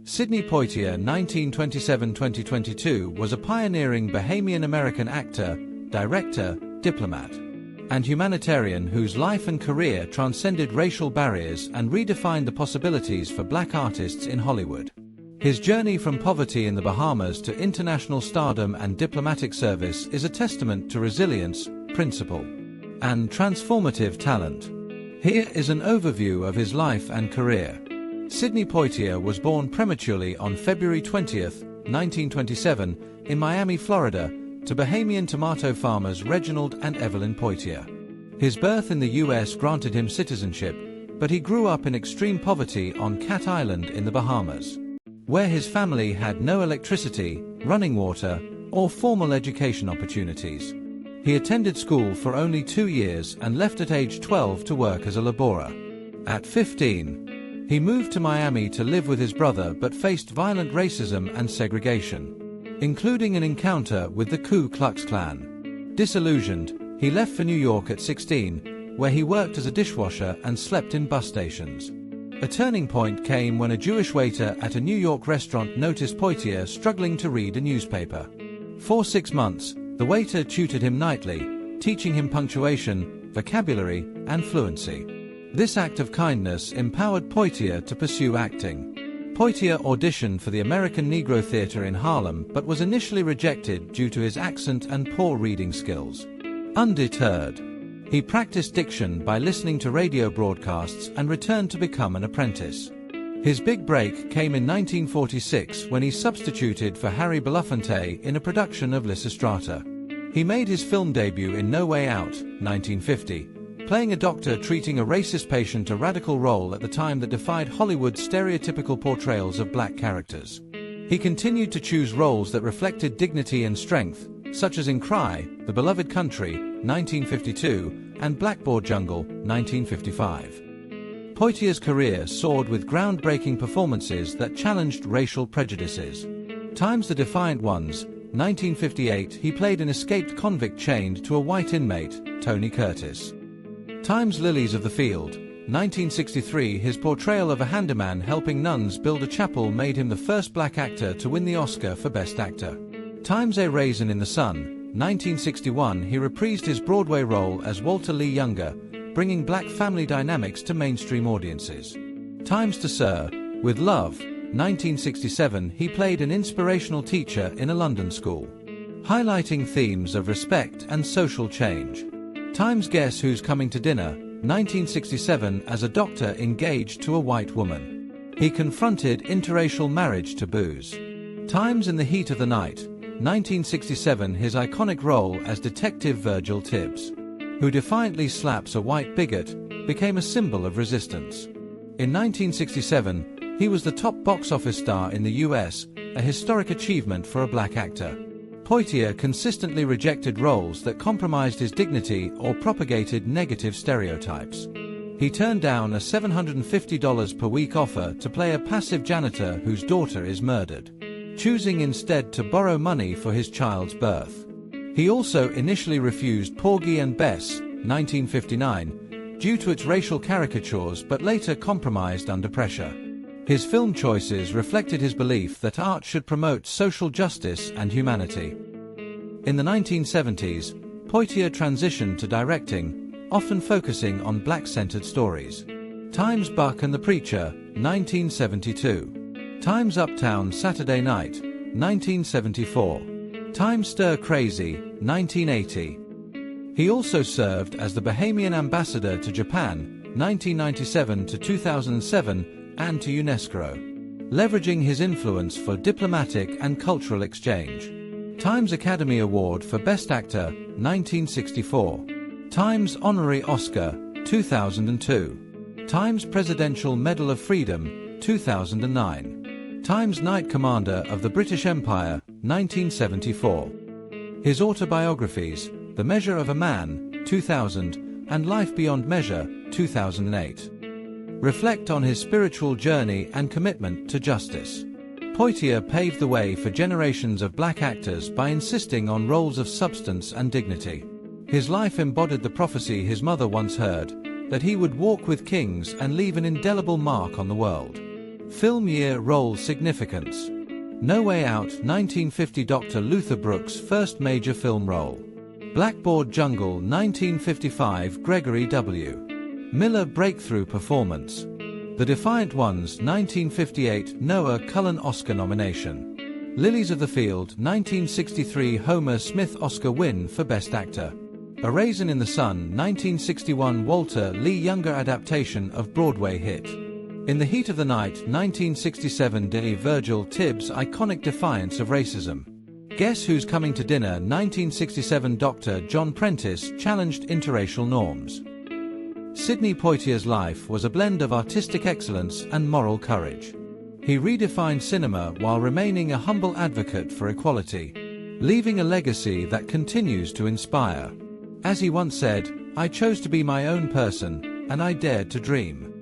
Sidney Poitier (1927–2022) was a pioneering Bahamian-American actor, director, diplomat, and humanitarian whose life and career transcended racial barriers and redefined the possibilities for black artists in Hollywood. His journey from poverty in the Bahamas to international stardom and diplomatic service is a testament to resilience, principle, and transformative talent. Here is an overview of his life and career. Sidney Poitier was born prematurely on February 20, 1927, in Miami, Florida, to Bahamian tomato farmers Reginald and Evelyn Poitier. His birth in the U.S. granted him citizenship, but he grew up in extreme poverty on Cat Island in the Bahamas, where his family had no electricity, running water, or formal education opportunities. He attended school for only 2 years and left at age 12 to work as a laborer. At 15, he moved to Miami to live with his brother but faced violent racism and segregation, including an encounter with the Ku Klux Klan. Disillusioned, he left for New York at 16, where he worked as a dishwasher and slept in bus stations. A turning point came when a Jewish waiter at a New York restaurant noticed Poitier struggling to read a newspaper. For 6 months, the waiter tutored him nightly, teaching him punctuation, vocabulary, and fluency. This act of kindness empowered Poitier to pursue acting. Poitier auditioned for the American Negro Theater in Harlem but was initially rejected due to his accent and poor reading skills. Undeterred, he practiced diction by listening to radio broadcasts and returned to become an apprentice. His big break came in 1946 when he substituted for Harry Belafonte in a production of Lysistrata. He made his film debut in No Way Out, 1950, playing a doctor treating a racist patient, a radical role at the time that defied Hollywood's stereotypical portrayals of black characters. He continued to choose roles that reflected dignity and strength, such as in Cry, The Beloved Country, 1952, and Blackboard Jungle, 1955. Poitier's career soared with groundbreaking performances that challenged racial prejudices. Times the Defiant Ones, 1958, he played an escaped convict chained to a white inmate, Tony Curtis. Times Lilies of the Field, 1963, his portrayal of a handyman helping nuns build a chapel made him the first black actor to win the Oscar for Best Actor. Times A Raisin in the Sun, 1961, he reprised his Broadway role as Walter Lee Younger, bringing black family dynamics to mainstream audiences. Times to Sir, with Love, 1967, he played an inspirational teacher in a London school, highlighting themes of respect and social change. Times Guess Who's Coming to Dinner, 1967, as a doctor engaged to a white woman, he confronted interracial marriage taboos. Times In the Heat of the Night, 1967, his iconic role as Detective Virgil Tibbs, who defiantly slaps a white bigot, became a symbol of resistance. In 1967, he was the top box office star in the US, a historic achievement for a black actor. Poitier consistently rejected roles that compromised his dignity or propagated negative stereotypes. He turned down a $750 per week offer to play a passive janitor whose daughter is murdered, choosing instead to borrow money for his child's birth. He also initially refused Porgy and Bess, 1959, due to its racial caricatures, but later compromised under pressure. His film choices reflected his belief that art should promote social justice and humanity. In the 1970s, Poitier transitioned to directing, often focusing on black-centered stories. Times Buck and the Preacher, 1972. Times Uptown Saturday Night, 1974. Times Stir Crazy, 1980. He also served as the Bahamian ambassador to Japan, 1997 to 2007, and to UNESCO, leveraging his influence for diplomatic and cultural exchange. Times Academy Award for Best Actor, 1964. Times Honorary Oscar, 2002. Times Presidential Medal of Freedom, 2009. Times Knight Commander of the British Empire, 1974. His autobiographies, The Measure of a Man, 2000, and Life Beyond Measure, 2008. Reflect on his spiritual journey and commitment to justice. Poitier paved the way for generations of black actors by insisting on roles of substance and dignity. His life embodied the prophecy his mother once heard, that he would walk with kings and leave an indelible mark on the world. Film year role significance. No Way Out, 1950, Dr. Luther Brooks' first major film role. Blackboard Jungle, 1955, Gregory W. Miller breakthrough performance. The Defiant Ones, 1958, Noah Cullen Oscar nomination. Lilies of the Field, 1963, Homer Smith Oscar win for Best Actor. A Raisin in the Sun, 1961, Walter Lee Younger adaptation of Broadway hit. In the Heat of the Night, 1967, Virgil Tibbs' iconic defiance of racism. Guess Who's Coming to Dinner, 1967, Dr. John Prentice challenged interracial norms. Sidney Poitier's life was a blend of artistic excellence and moral courage. He redefined cinema while remaining a humble advocate for equality, leaving a legacy that continues to inspire. As he once said, "I chose to be my own person, and I dared to dream."